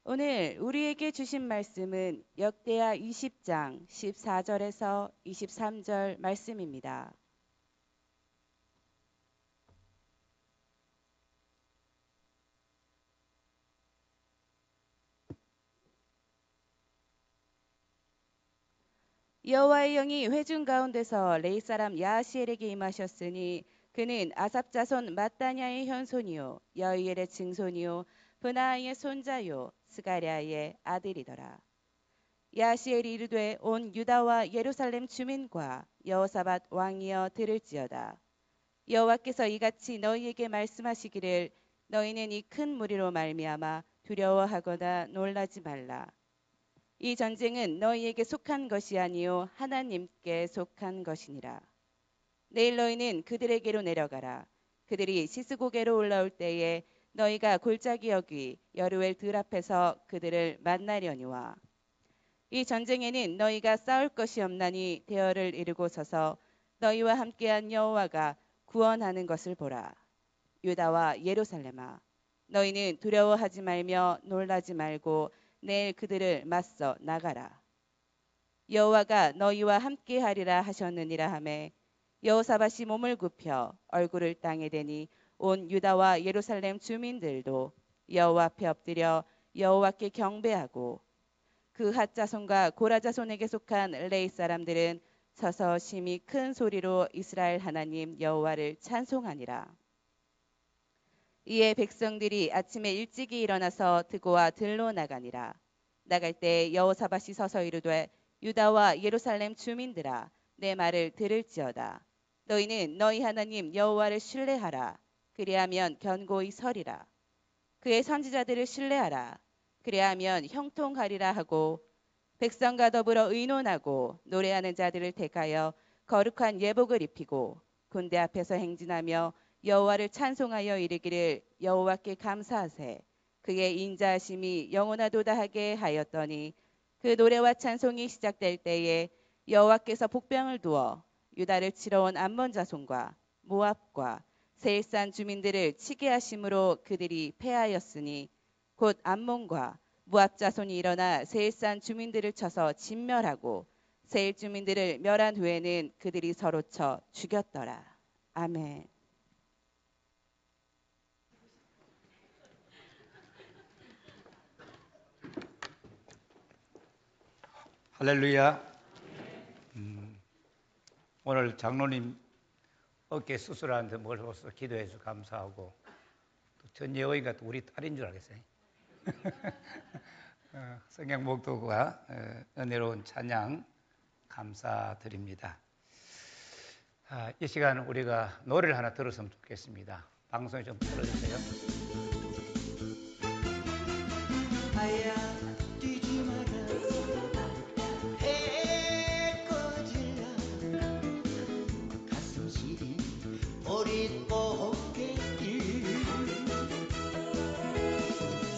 오늘 우리에게 주신 말씀은 역대하 20장 14절에서 23절 말씀입니다. 여호와의 영이 회중 가운데서 레위 사람 야하시엘에게 임하셨으니 그는 아삽 자손 마따냐의 현손이요 여이엘의 증손이요 브나아의 손자요 스가랴의 아들이더라. 야하시엘이 이르되 온 유다와 예루살렘 주민과 여호사밧 왕이여 들을지어다. 여호와께서 이같이 너희에게 말씀하시기를 너희는 이 큰 무리로 말미암아 두려워하거나 놀라지 말라. 이 전쟁은 너희에게 속한 것이 아니요 하나님께 속한 것이니라. 내일 너희는 그들에게로 내려가라. 그들이 시스고게로 올라올 때에 너희가 골짜기 여기 여루엘 들 앞에서 그들을 만나려니와 이 전쟁에는 너희가 싸울 것이 없나니 대열을 이루고 서서 너희와 함께한 여호와가 구원하는 것을 보라. 유다와 예루살렘아 너희는 두려워하지 말며 놀라지 말고 내일 그들을 맞서 나가라. 여호와가 너희와 함께하리라 하셨느니라 하매 여호사밧이 몸을 굽혀 얼굴을 땅에 대니 온 유다와 예루살렘 주민들도 여호와 앞에 엎드려 여호와께 경배하고 그 핫 자손과 고라 자손에게 속한 레위 사람들은 서서 심히 큰 소리로 이스라엘 하나님 여호와를 찬송하니라. 이에 백성들이 아침에 일찍이 일어나서 드고와 들로 나가니라. 나갈 때 여호사밧이 서서 이르되 유다와 예루살렘 주민들아 내 말을 들을지어다. 너희는 너희 하나님 여호와를 신뢰하라. 그리하면 견고히 서리라. 그의 선지자들을 신뢰하라. 그리하면 형통하리라 하고 백성과 더불어 의논하고 노래하는 자들을 택하여 거룩한 예복을 입히고 군대 앞에서 행진하며 여호와를 찬송하여 이르기를 여호와께 감사하세. 그의 인자하심이 영원하도다 하게 하였더니 그 노래와 찬송이 시작될 때에 여호와께서 복병을 두어 유다를 치러 온 암몬 자손과 모압과 세일산 주민들을 치게 하심으로 그들이 패하였으니 곧 암몬과 모압 자손이 일어나 세일산 주민들을 쳐서 진멸하고 세일 주민들을 멸한 후에는 그들이 서로 쳐 죽였더라. 아멘. 할렐루야. 오늘 장로님 어깨 수술하는데 멀어서 기도해 주셔서 감사하고 또 전예호이가 또 우리 딸인 줄 알겠어요. 성경 목도가 은혜로운 찬양 감사드립니다. 이 시간 우리가 노래를 하나 들었으면 좋겠습니다. 방송에 좀 틀어주세요. 아야 뛰지 마라 해 꺼질라 가슴 시린 보릿 고갯길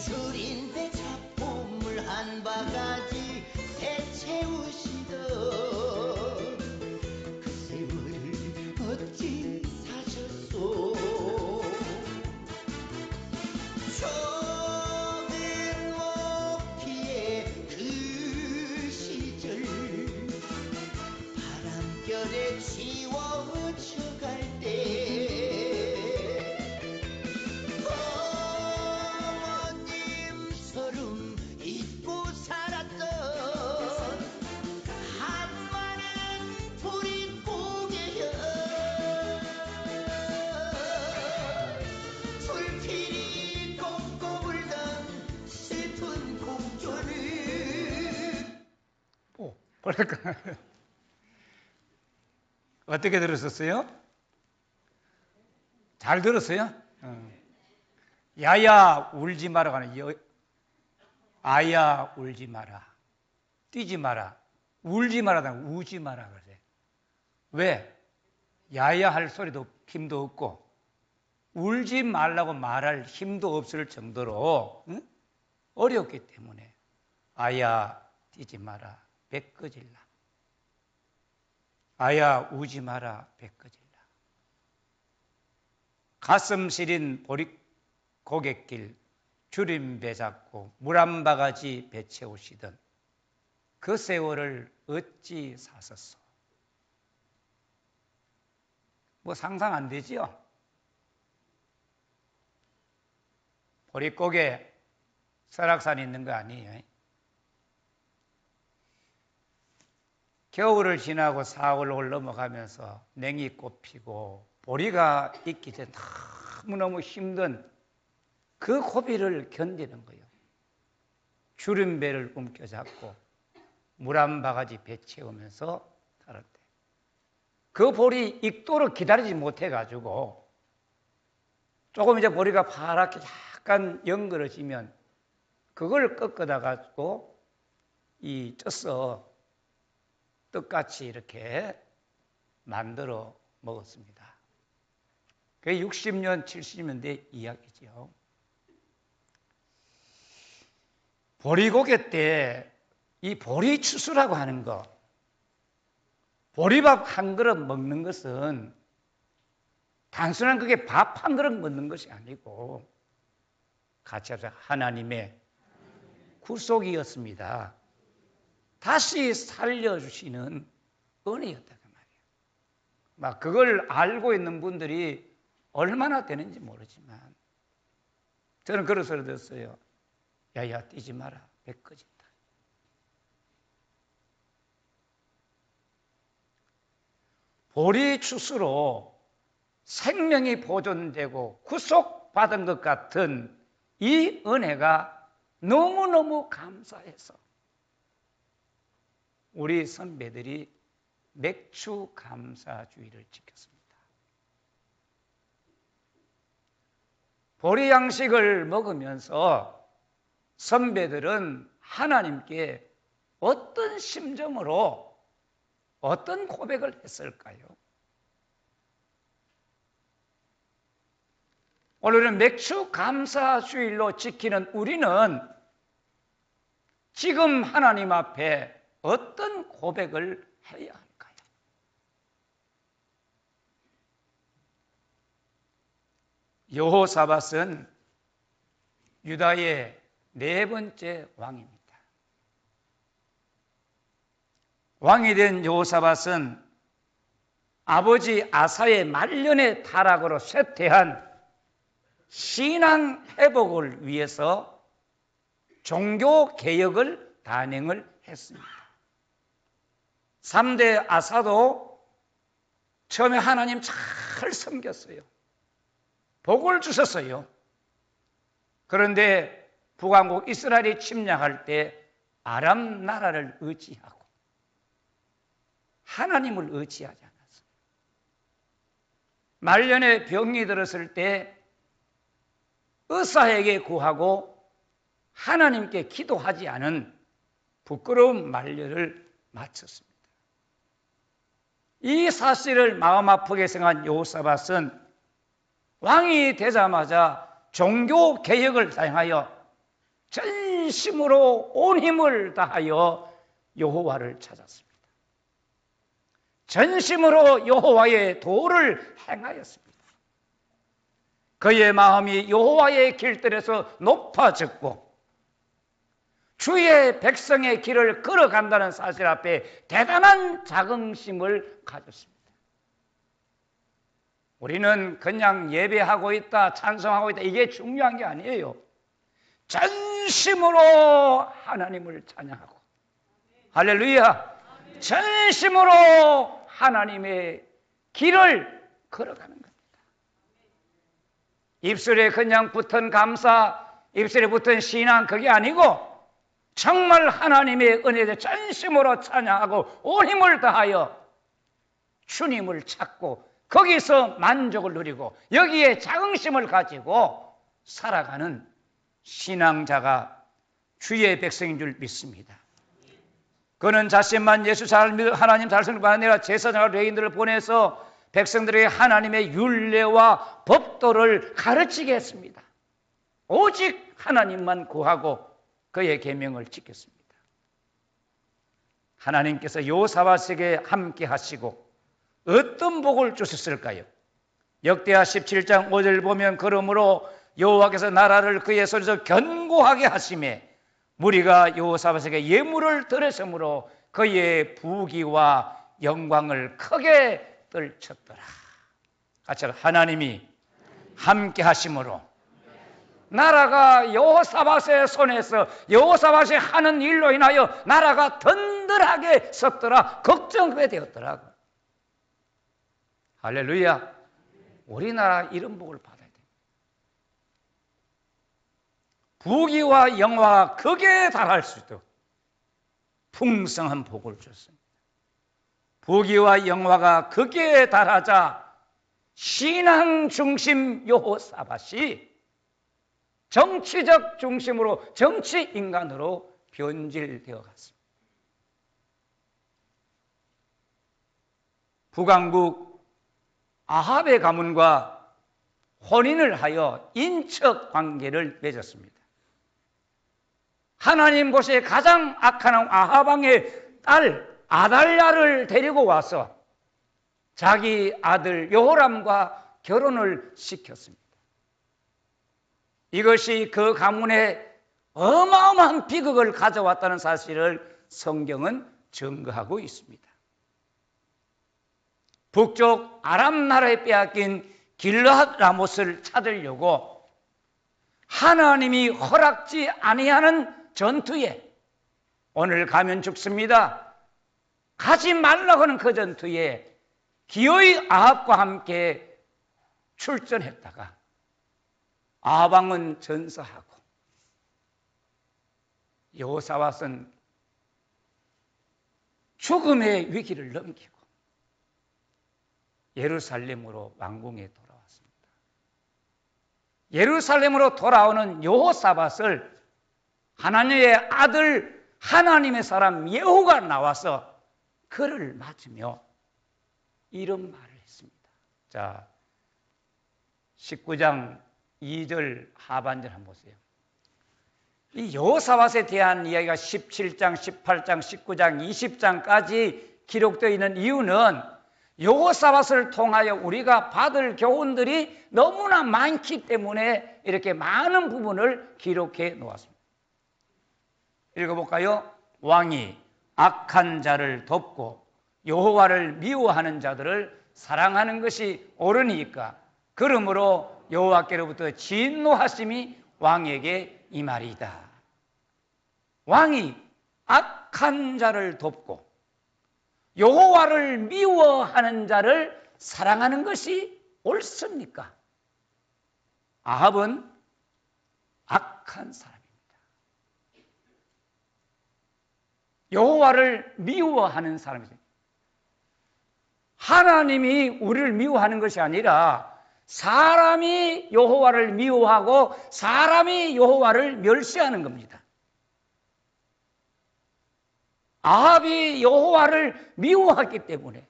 줄인 배 잡곡물 한 바가지 배 채우시던 그 세월을 어찌 사셨소 바람결에 지워져갈 때 어머님 서름 잊고 살았던 한마는 보릿 고개여 불필이 꺾고 불던 슬픈 곡조를 뭐랄까 어떻게 들었었어요? 잘 들었어요? 야야 울지 마라 가는 아야 울지 마라 뛰지 마라 울지 마라 우지 마라 그러세요. 왜? 야야 할 소리도 힘도 없고 울지 말라고 말할 힘도 없을 정도로 어렵기 때문에 아야 뛰지 마라 배 꺼질라 아야 우지 마라 배 꺼질라 가슴 시린 보릿 고갯길 주림배 잡고 물 한 바가지 배 채우시던 그 세월을 어찌 사셨소? 뭐 상상 안 되지요? 보릿고개 설악산이 있는 거 아니에요? 겨울을 지나고 4월을 넘어가면서 냉이꽃 피고 보리가 있기 전에 너무너무 힘든 그 고비를 견디는 거예요. 주름배를 움켜잡고 물 한 바가지 배 채우면서 살을 때 그 보리 익도록 기다리지 못해가지고 조금 이제 보리가 파랗게 약간 연그러지면 그걸 꺾어다가지고 쪄서 떡같이 이렇게 만들어 먹었습니다. 그게 60년, 70년대 이야기죠. 보리고개 때 이 보리추수라고 하는 거, 보리밥 한 그릇 먹는 것은 단순한 그게 밥 한 그릇 먹는 것이 아니고 같이 합시다. 하나님의 구속이었습니다. 다시 살려주시는 은혜였다 그 말이에요. 막 그걸 알고 있는 분들이 얼마나 되는지 모르지만 저는 그런 소리 들었어요. 야야 뛰지 마라. 배 꺼진다. 보리추수로 생명이 보존되고 구속받은 것 같은 이 은혜가 너무너무 감사해서 우리 선배들이 맥주 감사주의를 지켰습니다. 보리 양식을 먹으면서 선배들은 하나님께 어떤 심정으로 어떤 고백을 했을까요? 오늘은 맥주 감사주일로 지키는 우리는 지금 하나님 앞에 어떤 고백을 해야 할까요? 여호사밧은 유다의 네 번째 왕입니다. 왕이 된 여호사밧은 아버지 아사의 말년의 타락으로 쇠퇴한 신앙 회복을 위해서 종교 개혁을 단행을 했습니다. 3대 아사도 처음에 하나님 잘 섬겼어요. 복을 주셨어요. 그런데 북왕국 이스라엘이 침략할 때 아람 나라를 의지하고 하나님을 의지하지 않았어요. 말년에 병이 들었을 때 의사에게 구하고 하나님께 기도하지 않은 부끄러운 말년을 마쳤습니다. 이 사실을 마음 아프게 생각한 여호사밧은 왕이 되자마자 종교 개혁을 사용하여 전심으로 온 힘을 다하여 여호와를 찾았습니다. 전심으로 여호와의 도를 행하였습니다. 그의 마음이 여호와의 길들에서 높아졌고 주의 백성의 길을 걸어간다는 사실 앞에 대단한 자긍심을 가졌습니다. 우리는 그냥 예배하고 있다, 찬송하고 있다, 이게 중요한 게 아니에요. 전심으로 하나님을 찬양하고, 할렐루야, 전심으로 하나님의 길을 걸어가는 겁니다. 입술에 그냥 붙은 감사, 입술에 붙은 신앙, 그게 아니고 정말 하나님의 은혜에 전심으로 찬양하고 온 힘을 다하여 주님을 찾고 거기서 만족을 누리고 여기에 자긍심을 가지고 살아가는 신앙자가 주의 백성인 줄 믿습니다. 그는 자신만 예수 잘 믿어 하나님 잘 섬기고 아니라 제사장과 레위인들을 보내서 백성들에게 하나님의 율례와 법도를 가르치게 했습니다. 오직 하나님만 구하고 그의 계명을 지켰습니다. 하나님께서 여호사밧에게 함께 하시고 어떤 복을 주셨을까요? 역대하 17장 5절 보면 그러므로 여호와께서 나라를 그의 손에서 견고하게 하심에 무리가 여호사밧에게 예물을 드렸으므로 그의 부귀와 영광을 크게 떨쳤더라. 같이 하나님이 함께 하심으로 나라가 여호사밧의 손에서 여호사밧이 하는 일로 인하여 나라가 든든하게 섰더라. 걱정하게 되었더라. 할렐루야. 우리나라 이런 복을 받아야 돼. 부귀와 영화가 극에 달할 수 있도록 풍성한 복을 줬습니다. 부귀와 영화가 극에 달하자 신앙 중심 여호사밧이 정치적 중심으로 정치 인간으로 변질되어 갔습니다. 북왕국 아합의 가문과 혼인을 하여 인척 관계를 맺었습니다. 하나님 보시기에 가장 악한 아합 왕의 딸 아달랴를 데리고 와서 자기 아들 여호람과 결혼을 시켰습니다. 이것이 그 가문에 어마어마한 비극을 가져왔다는 사실을 성경은 증거하고 있습니다. 북쪽 아람 나라에 빼앗긴 길르앗 라못을 찾으려고 하나님이 허락지 아니하는 전투에 오늘 가면 죽습니다. 가지 말라고 하는 그 전투에 기어이 아합과 함께 출전했다가 아합 왕은 전사하고 여호사밧은 죽음의 위기를 넘기고 예루살렘으로 왕궁에 돌아왔습니다. 예루살렘으로 돌아오는 여호사밧을 하나님의 아들 하나님의 사람 예후가 나와서 그를 맞으며 이런 말을 했습니다. 자, 19장 2절 하반절 한번 보세요. 이 여호사밧에 대한 이야기가 17장, 18장, 19장, 20장까지 기록되어 있는 이유는 여호사밧을 통하여 우리가 받을 교훈들이 너무나 많기 때문에 이렇게 많은 부분을 기록해 놓았습니다. 읽어볼까요? 왕이 악한 자를 돕고 여호와를 미워하는 자들을 사랑하는 것이 옳으니까 그러므로 여호와께로부터 진노하심이 왕에게 임하리이다. 왕이 악한 자를 돕고 여호와를 미워하는 자를 사랑하는 것이 옳습니까? 아합은 악한 사람입니다. 여호와를 미워하는 사람이죠. 하나님이 우리를 미워하는 것이 아니라 사람이 여호와를 미워하고 사람이 여호와를 멸시하는 겁니다. 아합이 여호와를 미워했기 때문에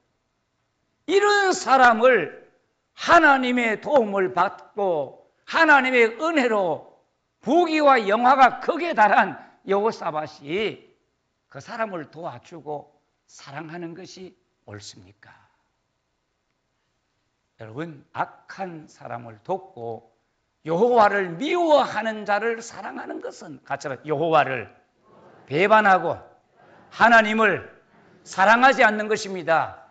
이런 사람을 하나님의 도움을 받고 하나님의 은혜로 부귀와 영화가 극에 달한 여호사밧이 그 사람을 도와주고 사랑하는 것이 옳습니까? 여러분, 악한 사람을 돕고 여호와를 미워하는 자를 사랑하는 것은 같이 여호와를 배반하고 하나님을 사랑하지 않는 것입니다.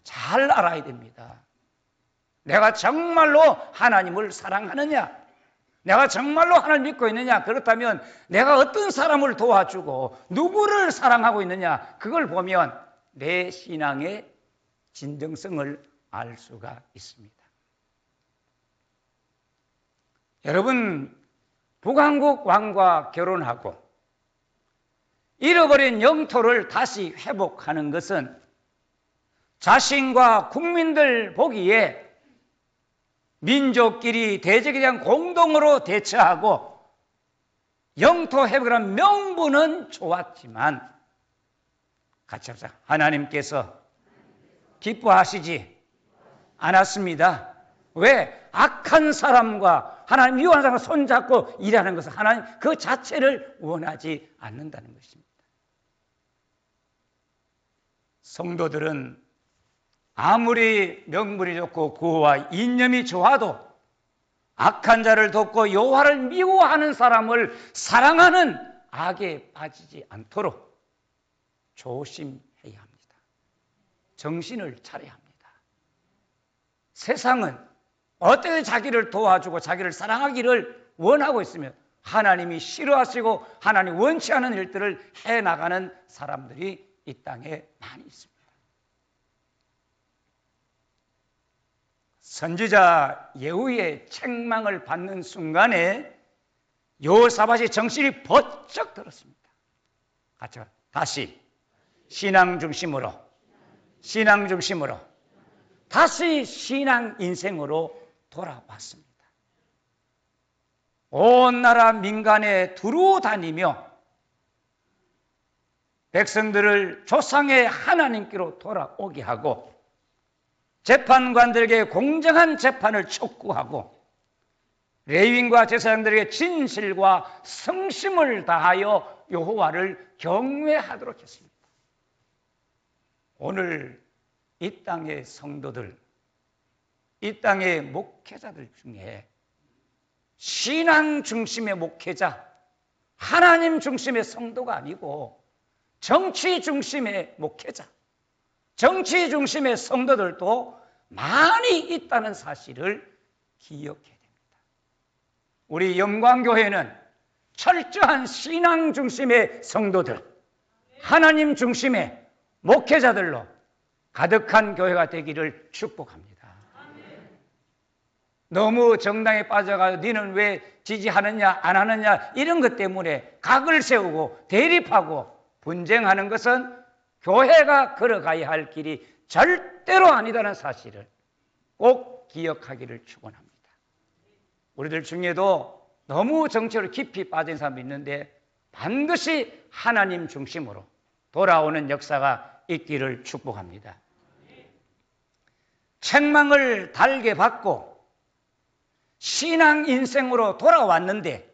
잘 알아야 됩니다. 내가 정말로 하나님을 사랑하느냐? 내가 정말로 하나님을 믿고 있느냐? 그렇다면 내가 어떤 사람을 도와주고 누구를 사랑하고 있느냐? 그걸 보면 내 신앙의 진정성을 알 수가 있습니다. 여러분, 북왕국 왕과 결혼하고 잃어버린 영토를 다시 회복하는 것은 자신과 국민들 보기에 민족끼리 대적에 대한 공동으로 대처하고 영토 회복이라는 명분은 좋았지만 같이 합시다. 하나님께서 기뻐하시지 않았습니다. 왜? 악한 사람과 하나님 미워하는 사람과 손잡고 일하는 것은 하나님 그 자체를 원하지 않는다는 것입니다. 성도들은 아무리 명분이 좋고 구호와 이념이 좋아도 악한 자를 돕고 여호와를 미워하는 사람을 사랑하는 악에 빠지지 않도록 조심해야 합니다. 정신을 차려야 합니다. 세상은 어떻게 자기를 도와주고 자기를 사랑하기를 원하고 있으면 하나님이 싫어하시고 하나님 원치 않은 일들을 해나가는 사람들이 이 땅에 많이 있습니다. 선지자 예후의 책망을 받는 순간에 여호사밧이 정신이 번쩍 들었습니다. 같이 다시 신앙 중심으로 다시 신앙 인생으로 돌아왔습니다. 온 나라 민간에 두루 다니며 백성들을 조상의 하나님께로 돌아오게 하고 재판관들에게 공정한 재판을 촉구하고 레위인과 제사장들에게 진실과 성심을 다하여 여호와를 경외하도록 했습니다. 오늘 이 땅의 성도들, 이 땅의 목회자들 중에 신앙 중심의 목회자, 하나님 중심의 성도가 아니고 정치 중심의 목회자, 정치 중심의 성도들도 많이 있다는 사실을 기억해야 됩니다. 우리 영광교회는 철저한 신앙 중심의 성도들, 하나님 중심의 목회자들로 가득한 교회가 되기를 축복합니다. 너무 정당에 빠져가지고 너는 왜 지지하느냐 안 하느냐 이런 것 때문에 각을 세우고 대립하고 분쟁하는 것은 교회가 걸어가야 할 길이 절대로 아니다는 사실을 꼭 기억하기를 축원합니다. 우리들 중에도 너무 정치로 깊이 빠진 사람이 있는데 반드시 하나님 중심으로 돌아오는 역사가 있기를 축복합니다. 책망을 달게 받고 신앙 인생으로 돌아왔는데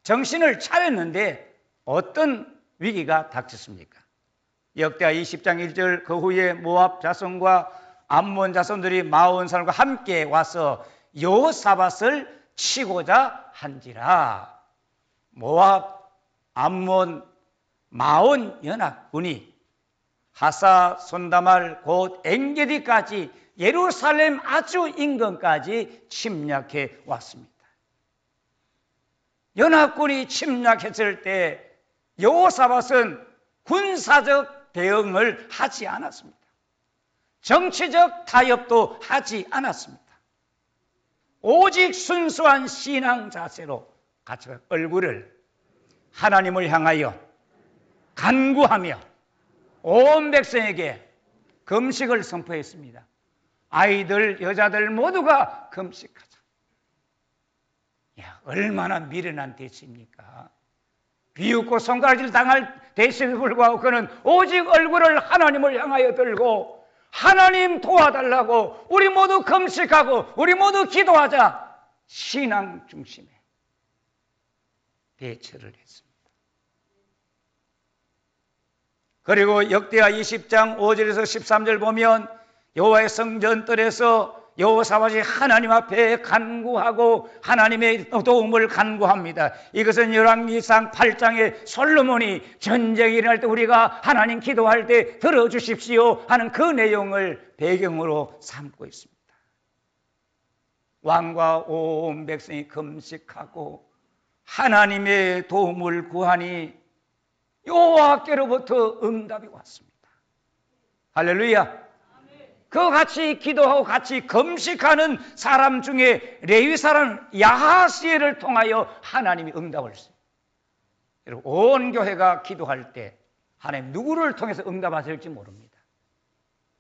정신을 차렸는데 어떤 위기가 닥쳤습니까? 역대하 20장 1절 그 후에 모압 자손과 암몬 자손들이 마온 사람과 함께 와서 여호사밧을 치고자 한지라. 모압, 암몬, 마온 연합군이 하사 손다말 곧 엔게디까지 예루살렘 아주 인근까지 침략해 왔습니다. 연합군이 침략했을 때 여호사밧은 군사적 대응을 하지 않았습니다. 정치적 타협도 하지 않았습니다. 오직 순수한 신앙 자세로 같이 얼굴을 하나님을 향하여 간구하며 온 백성에게 금식을 선포했습니다. 아이들, 여자들 모두가 금식하자. 야, 얼마나 미련한 대시입니까? 비웃고 손가락질 당할 대시에 불구하고 그는 오직 얼굴을 하나님을 향하여 들고 하나님 도와달라고 우리 모두 금식하고 우리 모두 기도하자. 신앙 중심에 대처를 했습니다. 그리고 역대하 20장 5절에서 13절 보면 여호와의 성전뜰에서 여호사밧이 하나님 앞에 간구하고 하나님의 도움을 간구합니다. 이것은 열왕기상 8장에 솔로몬이 전쟁이 일어날 때 우리가 하나님 기도할 때 들어주십시오 하는 그 내용을 배경으로 삼고 있습니다. 왕과 온 백성이 금식하고 하나님의 도움을 구하니 여호와께로부터 응답이 왔습니다. 할렐루야. 그 같이 기도하고 같이 금식하는 사람 중에 레위 사람 야하시엘을 통하여 하나님이 응답을 했어요. 여러분, 온 교회가 기도할 때 하나님 누구를 통해서 응답하실지 모릅니다.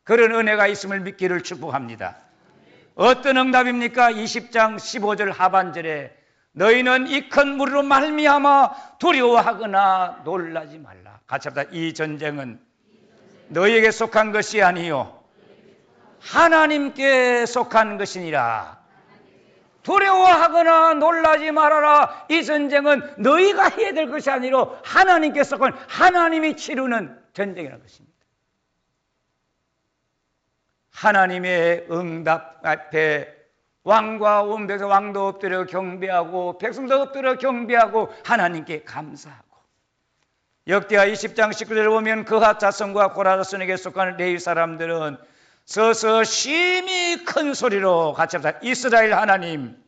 그런 은혜가 있음을 믿기를 축복합니다. 어떤 응답입니까? 20장 15절 하반절에 너희는 이 큰 무리로 말미암아 두려워하거나 놀라지 말라. 같이 합시다. 이 전쟁은 너희에게 속한 것이 아니요 하나님께 속한 것이니라. 두려워하거나 놀라지 말아라. 이 전쟁은 너희가 해야 될 것이 아니라 하나님께 속한 하나님이 치르는 전쟁이라는 것입니다. 하나님의 응답 앞에 왕과 온 백성, 왕도 엎드려 경배하고 백성도 엎드려 경배하고 하나님께 감사하고, 역대하 20장 19절을 보면 그핫 자손과 고라 자손에게 속하는 레위 사람들은 서서 심히 큰 소리로 같이 합시다. 이스라엘 하나님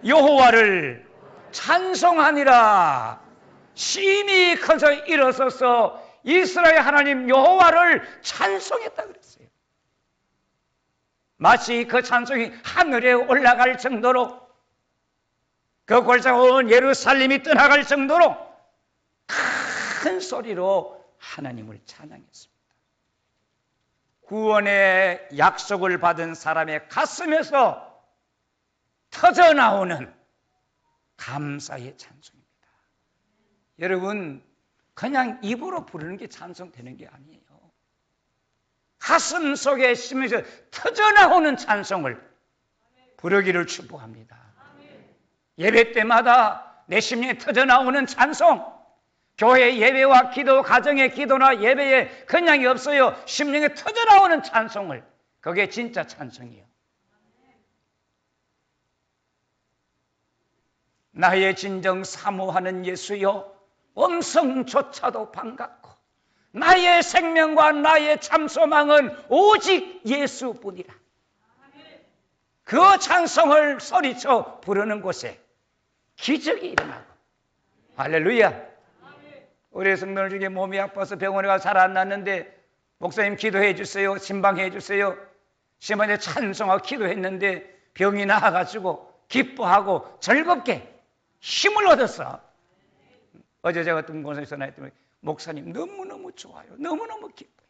여호와를 찬송하니라. 심히 큰 소리 일어서서 이스라엘 하나님 여호와를 찬송했다 그랬어요. 마치 그 찬송이 하늘에 올라갈 정도로, 그 골짜기 온 예루살렘이 떠나갈 정도로 큰 소리로 하나님을 찬양했습니다. 구원의 약속을 받은 사람의 가슴에서 터져나오는 감사의 찬송입니다. 여러분, 그냥 입으로 부르는 게 찬송되는 게 아니에요. 가슴 속에 심에서 터져나오는 찬송을 부르기를 축복합니다. 예배 때마다 내 심령에 터져나오는 찬송, 교회 예배와 기도, 가정의 기도나 예배에 그냥이 없어요. 심령에 터져나오는 찬송을, 그게 진짜 찬송이에요. 나의 진정 사모하는 예수여, 음성조차도 반갑고 나의 생명과 나의 참소망은 오직 예수뿐이라. 그 찬송을 소리쳐 부르는 곳에 기적이 일어나고, 할렐루야. 우리 성도들 중에 몸이 아파서 병원에 가서 잘 안 낫는데 목사님 기도해 주세요, 신방해 주세요, 시간에 찬송하고 기도했는데 병이 나아가지고 기뻐하고 즐겁게 힘을 얻었어. 어제 제가 어떤 곳에서 전화했더니 목사님 너무너무 좋아요, 너무너무 기뻐요.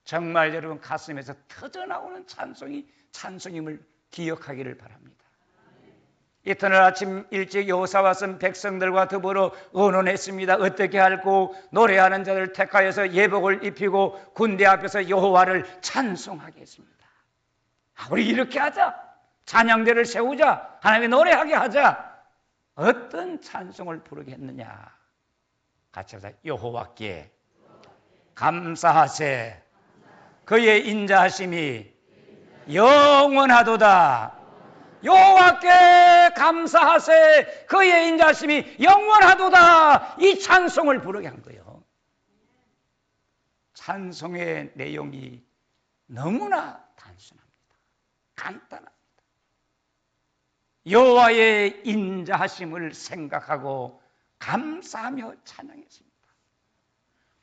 정말 여러분 가슴에서 터져나오는 찬송이 찬송임을 기억하기를 바랍니다. 이튿날 아침 일찍 여호사와 선 백성들과 더불어 의논했습니다. 어떻게 할고 노래하는 자를 택하여서 예복을 입히고 군대 앞에서 여호와를 찬송하게 했습니다. 우리 이렇게 하자, 찬양대를 세우자, 하나님의 노래하게 하자. 어떤 찬송을 부르게 했느냐, 같이 하자. 여호와께 감사하세, 그의 인자하심이 영원하도다. 여호와께 감사하세, 그의 인자하심이 영원하도다. 이 찬송을 부르게 한 거예요. 찬송의 내용이 너무나 단순합니다. 간단합니다. 여호와의 인자하심을 생각하고 감사하며 찬양했습니다.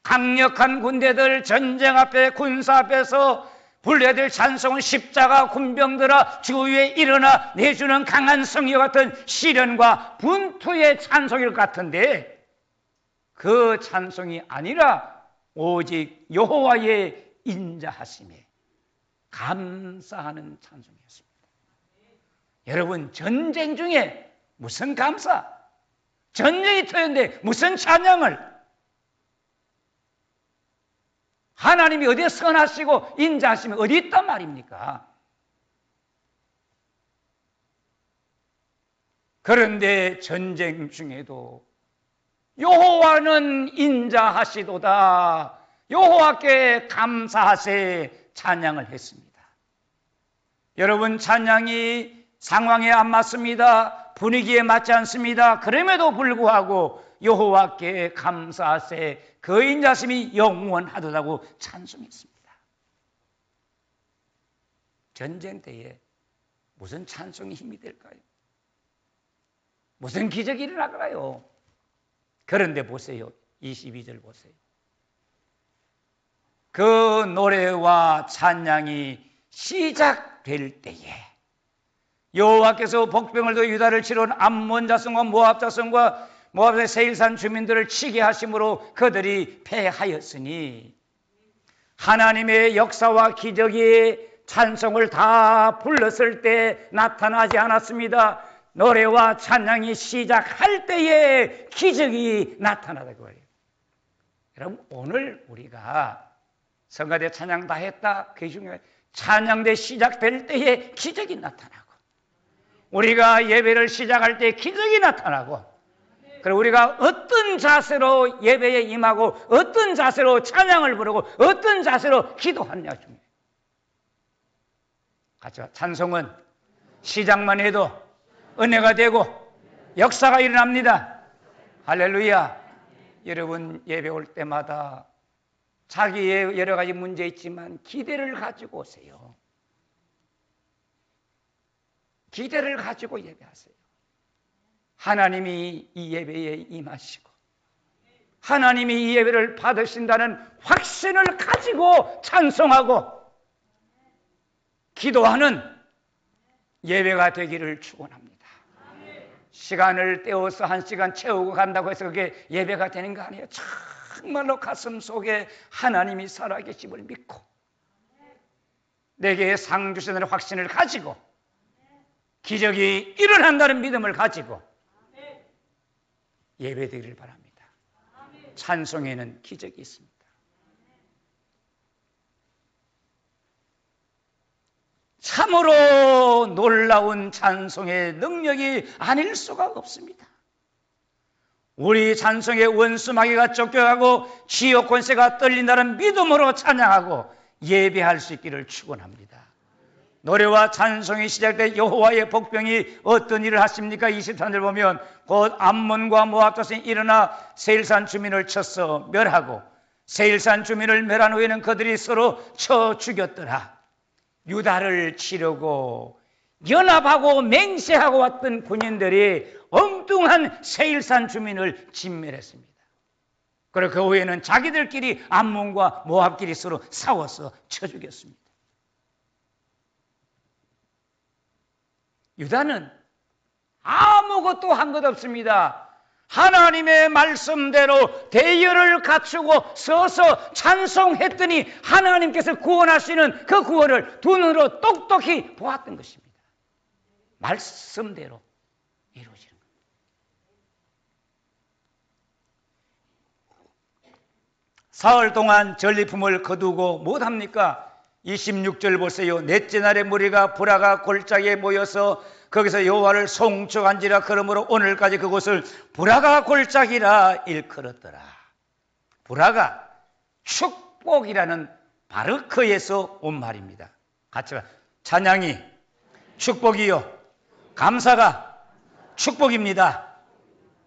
강력한 군대들, 전쟁 앞에, 군사 앞에서 불러야 될 찬송은 십자가 군병들아 주위에 일어나 내주는 강한 성의 같은 시련과 분투의 찬송일 것 같은데, 그 찬송이 아니라 오직 여호와의 인자하심에 감사하는 찬송이었습니다. 여러분, 전쟁 중에 무슨 감사, 전쟁이 터졌는데 무슨 찬양을, 하나님이 어디에 선하시고 인자하심이 어디 있단 말입니까? 그런데 전쟁 중에도 여호와는 인자하시도다, 여호와께 감사하세 찬양을 했습니다. 여러분, 찬양이 상황에 안 맞습니다. 분위기에 맞지 않습니다. 그럼에도 불구하고 여호와께 감사하세, 그 인자심이 영원하도다고 찬송했습니다. 전쟁 때에 무슨 찬송이 힘이 될까요? 무슨 기적이 일어날까요? 그런데 보세요, 22절 보세요. 그 노래와 찬양이 시작될 때에 여호와께서 복병을 더 유다를 치러온 암몬 자손과 모압 자손과 모압의 세일산 주민들을 치게 하심으로 그들이 패하였으니, 하나님의 역사와 기적이 찬송을 다 불렀을 때 나타나지 않았습니다. 노래와 찬양이 시작할 때에 기적이 나타나다고 해요. 여러분, 오늘 우리가 성가대 찬양 다 했다, 그 중에 찬양대 시작될 때에 기적이 나타나고, 우리가 예배를 시작할 때 기적이 나타나고, 그리고 우리가 어떤 자세로 예배에 임하고 어떤 자세로 찬양을 부르고 어떤 자세로 기도하느냐 중요해요. 같이 찬송은 시작만 해도 은혜가 되고 역사가 일어납니다. 할렐루야. 여러분 예배 올 때마다 자기의 여러 가지 문제 있지만 기대를 가지고 오세요. 기대를 가지고 예배하세요. 하나님이 이 예배에 임하시고 하나님이 이 예배를 받으신다는 확신을 가지고 찬송하고 기도하는 예배가 되기를 축원합니다. 시간을 떼어서 1시간 채우고 간다고 해서 그게 예배가 되는 거 아니에요. 정말로 가슴 속에 하나님이 살아계심을 믿고 내게 상 주시는 확신을 가지고 기적이 일어난다는 믿음을 가지고 예배드리길 바랍니다. 찬송에는 기적이 있습니다. 참으로 놀라운 찬송의 능력이 아닐 수가 없습니다. 우리 찬송의 원수 마귀가 쫓겨가고 지옥 권세가 떨린다는 믿음으로 찬양하고 예배할 수 있기를 축원합니다. 노래와 찬송이 시작될 여호와의 복병이 어떤 일을 하십니까? 23절 보면 곧 암몬과 모압 자손이 일어나 세일산 주민을 쳐서 멸하고 세일산 주민을 멸한 후에는 그들이 서로 쳐 죽였더라. 유다를 치려고 연합하고 맹세하고 왔던 군인들이 엉뚱한 세일산 주민을 진멸했습니다. 그리고 그 후에는 자기들끼리 암몬과 모압끼리 서로 싸워서 쳐 죽였습니다. 유다는 아무것도 한 것 없습니다. 하나님의 말씀대로 대열을 갖추고 서서 찬송했더니 하나님께서 구원하시는 그 구원을 두 눈으로 똑똑히 보았던 것입니다. 말씀대로 이루어지는 겁니다. 사흘 동안 전리품을 거두고 못합니까? 26절 보세요. 넷째 날에 무리가 부라가 골짜기에 모여서 거기서 여호와를 송축한지라. 그러므로 오늘까지 그곳을 부라가 골짜기라 일컬었더라. 부라가 축복이라는 바르크에서 온 말입니다. 같이 봐. 찬양이 축복이요, 감사가 축복입니다.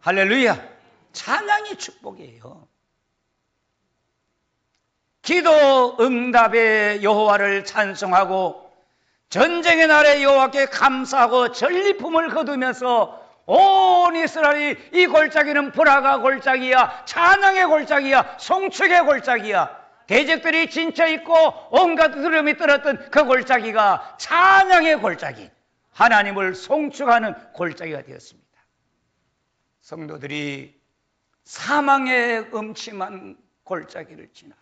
할렐루야. 찬양이 축복이에요. 기도 응답의 여호와를 찬송하고 전쟁의 날에 여호와께 감사하고 전리품을 거두면서 온 이스라엘이 이 골짜기는 부라가 골짜기야, 찬양의 골짜기야, 송축의 골짜기야. 대적들이 진쳐있고 온갖 두려움이 떨었던 그 골짜기가 찬양의 골짜기, 하나님을 송축하는 골짜기가 되었습니다. 성도들이 사망의 음침한 골짜기를 지나고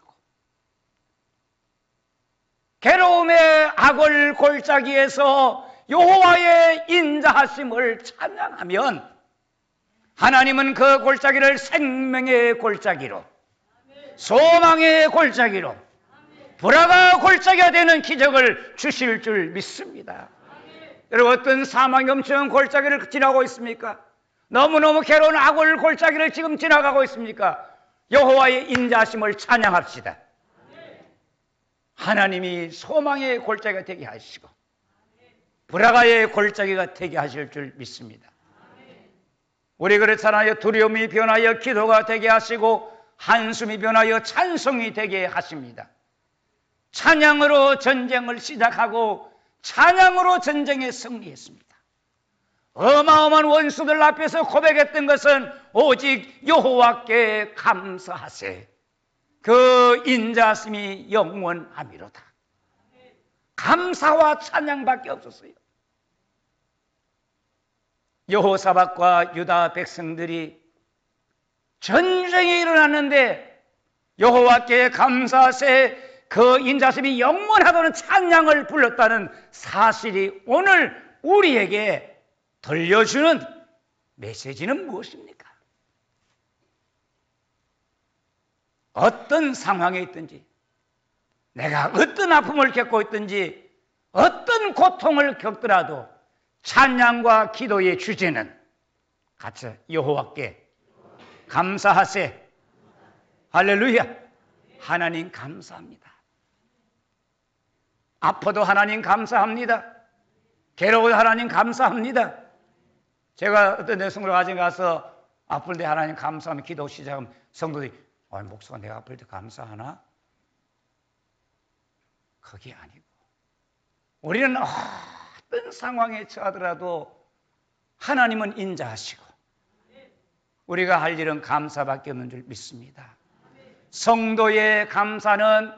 괴로움의 악을 골짜기에서 여호와의 인자하심을 찬양하면 하나님은 그 골짜기를 생명의 골짜기로, 소망의 골짜기로, 불화가 골짜기가 되는 기적을 주실 줄 믿습니다. 여러분, 어떤 사망이 엄청난 골짜기를 지나고 있습니까? 너무너무 괴로운 악을 골짜기를 지금 지나가고 있습니까? 여호와의 인자하심을 찬양합시다. 하나님이 소망의 골짜기가 되게 하시고 불화가의 골짜기가 되게 하실 줄 믿습니다. 우리 그렇잖아요. 두려움이 변하여 기도가 되게 하시고 한숨이 변하여 찬송이 되게 하십니다. 찬양으로 전쟁을 시작하고 찬양으로 전쟁에 승리했습니다. 어마어마한 원수들 앞에서 고백했던 것은 오직 여호와께 감사하세, 그 인자심이 영원하미로다. 감사와 찬양밖에 없었어요. 여호사밧과 유다 백성들이 전쟁이 일어났는데 여호와께 감사하세, 그 인자심이 영원하다는 찬양을 불렀다는 사실이 오늘 우리에게 들려주는 메시지는 무엇입니까? 어떤 상황에 있든지, 내가 어떤 아픔을 겪고 있든지, 어떤 고통을 겪더라도 찬양과 기도의 주제는 같이 여호와께 감사하세. 할렐루야. 하나님 감사합니다. 아파도 하나님 감사합니다. 괴로워도 하나님 감사합니다. 제가 어떤 내 성도가 가정 가서 아플 때 하나님 감사하면 기도 시작하면 성도들이 목사가 내가 아플 때 감사하나? 그게 아니고 우리는 어떤 상황에 처하더라도 하나님은 인자하시고 우리가 할 일은 감사밖에 없는 줄 믿습니다. 성도의 감사는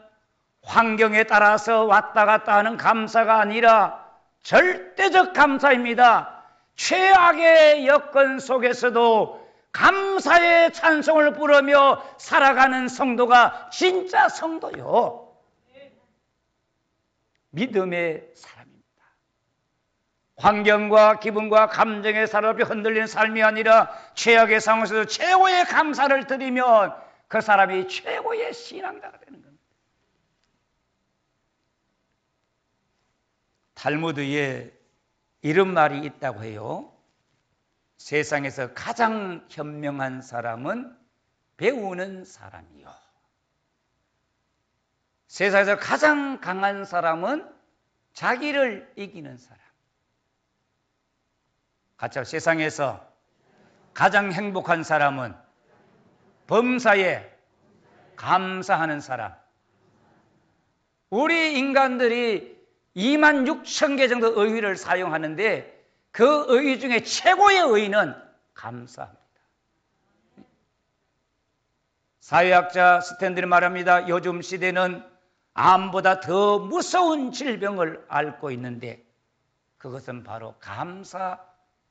환경에 따라서 왔다 갔다 하는 감사가 아니라 절대적 감사입니다. 최악의 여건 속에서도 감사의 찬송을 부르며 살아가는 성도가 진짜 성도요. 믿음의 사람입니다. 환경과 기분과 감정에 사로잡혀 흔들리는 삶이 아니라 최악의 상황에서도 최고의 감사를 드리면 그 사람이 최고의 신앙자가 되는 겁니다. 탈무드에 이런 말이 있다고 해요. 세상에서 가장 현명한 사람은 배우는 사람이요. 세상에서 가장 강한 사람은 자기를 이기는 사람. 같이 세상에서 가장 행복한 사람은 범사에 감사하는 사람. 우리 인간들이 26,000개 정도 의의를 사용하는데 그 의의 중에 최고의 의의는 감사합니다. 사회학자 스탠들이 말합니다. 요즘 시대는 암보다 더 무서운 질병을 앓고 있는데 그것은 바로 감사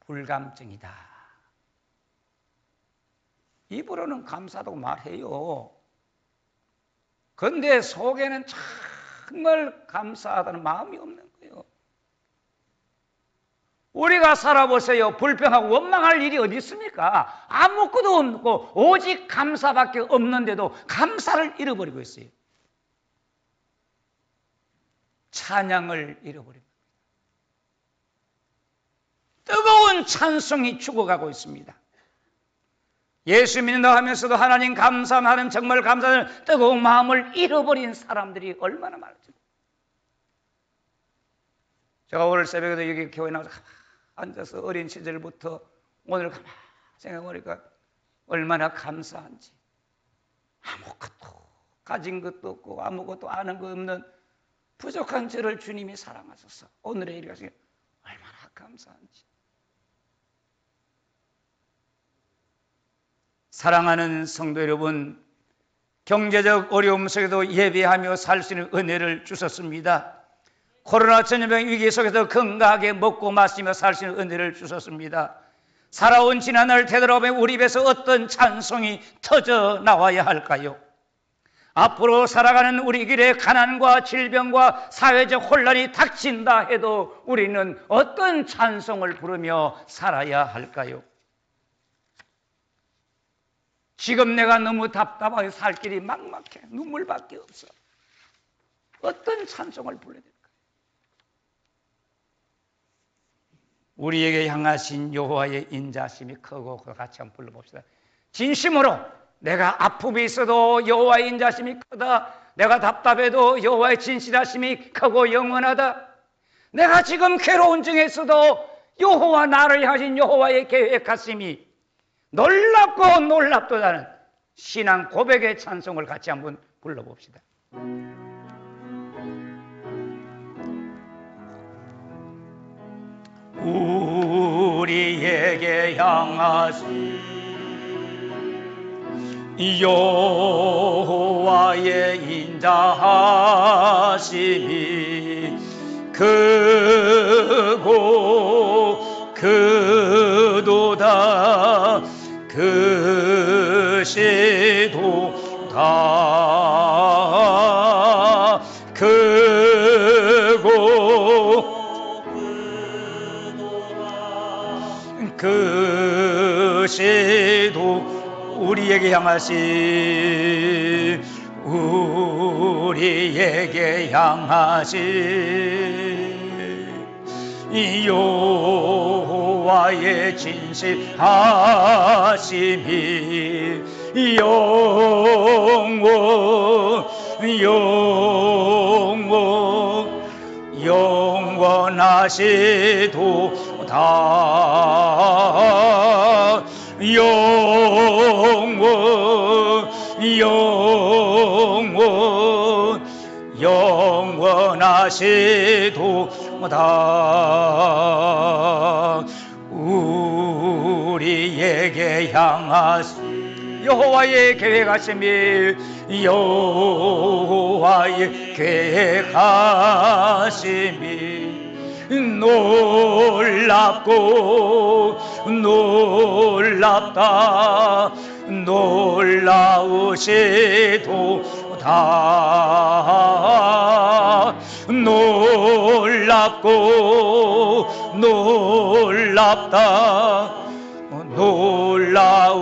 불감증이다. 입으로는 감사하다고 말해요. 그런데 속에는 정말 감사하다는 마음이 없는 거예요. 우리가 살아보세요. 불평하고 원망할 일이 어디 있습니까? 아무것도 없고 오직 감사밖에 없는데도 감사를 잃어버리고 있어요. 찬양을 잃어버립니다. 뜨거운 찬송이 죽어가고 있습니다. 예수 믿는다 하면서도 하나님 감사하는 정말 감사하는 뜨거운 마음을 잃어버린 사람들이 얼마나 많을지. 제가 오늘 새벽에도 여기 교회 나와서 앉아서 어린 시절부터 오늘 가만히 생각해보니까 얼마나 감사한지. 아무것도 가진 것도 없고 아무것도 아는 거 없는 부족한 저를 주님이 사랑하셔서 오늘의 일이 얼마나 감사한지. 사랑하는 성도 여러분, 경제적 어려움 속에도 예배하며 살 수 있는 은혜를 주셨습니다. 코로나 전염병 위기 속에서 건강하게 먹고 마시며 살 수 있는 은혜를 주셨습니다. 살아온 지난날 되돌아보면 우리 입에서 어떤 찬송이 터져 나와야 할까요? 앞으로 살아가는 우리 길에 가난과 질병과 사회적 혼란이 닥친다 해도 우리는 어떤 찬송을 부르며 살아야 할까요? 지금 내가 너무 답답하게 살 길이 막막해. 눈물밖에 없어. 어떤 찬송을 불러야 될까요? 우리에게 향하신 여호와의 인자심이 크고 같이 한번 불러봅시다. 진심으로 내가 아픔이 있어도 여호와의 인자심이 크다. 내가 답답해도 여호와의 진실하심이 크고 영원하다. 내가 지금 괴로운 중에 있어도 여호와 나를 향하신 여호와의 계획하심이 놀랍고 놀랍도다는 신앙 고백의 찬송을 같이 한번 불러봅시다. 우리에게 향하신 여호와의 인자하심이 크고 크도다 크시도다 크고 크시도 우리에게 향하신 여호와의 진실하심이 영원 영원하시도다. 영원하시도다. 우리에게 향하시 여호와의 계획하심이 여호와의 계획하심이 놀랍고 놀랍다. 놀라우시도다. 놀랍고 놀랍다. 놀라우시도다.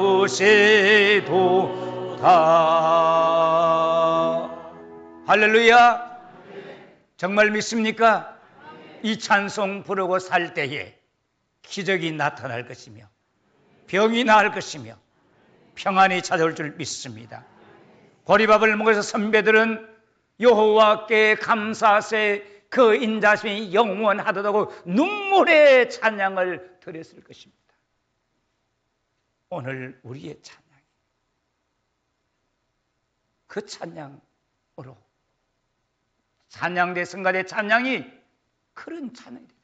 할렐루야. 정말 믿습니까? 이 찬송 부르고 살 때에 기적이 나타날 것이며 병이 나을 것이며 평안이 찾아올 줄 믿습니다. 보리밥을 먹어서 선배들은 여호와께 감사하세 그 인자심이 영원하다고 눈물의 찬양을 드렸을 것입니다. 오늘 우리의 찬양이 그 찬양으로 찬양대 성가대 찬양이 그런 찬양이 됩니다.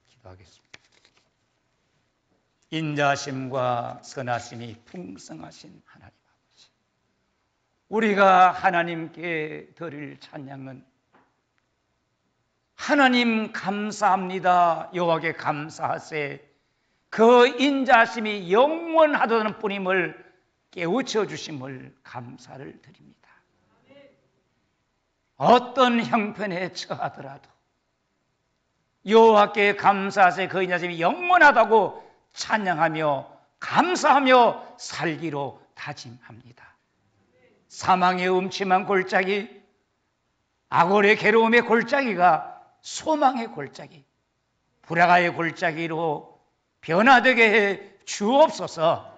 기도하겠습니다. 인자심과 선하심이 풍성하신 하나님 아버지, 우리가 하나님께 드릴 찬양은 하나님 감사합니다. 여호와께 감사하세 그 인자심이 영원하다는 뿐임을 깨우쳐 주심을 감사를 드립니다. 어떤 형편에 처하더라도 여호와께 감사하세 그 인자심이 영원하다고 찬양하며 감사하며 살기로 다짐합니다. 사망의 음침한 골짜기, 악월의 괴로움의 골짜기가 소망의 골짜기, 불화가의 골짜기로 변화되게 해 주옵소서.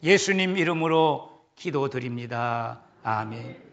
예수님 이름으로 기도드립니다. 아멘.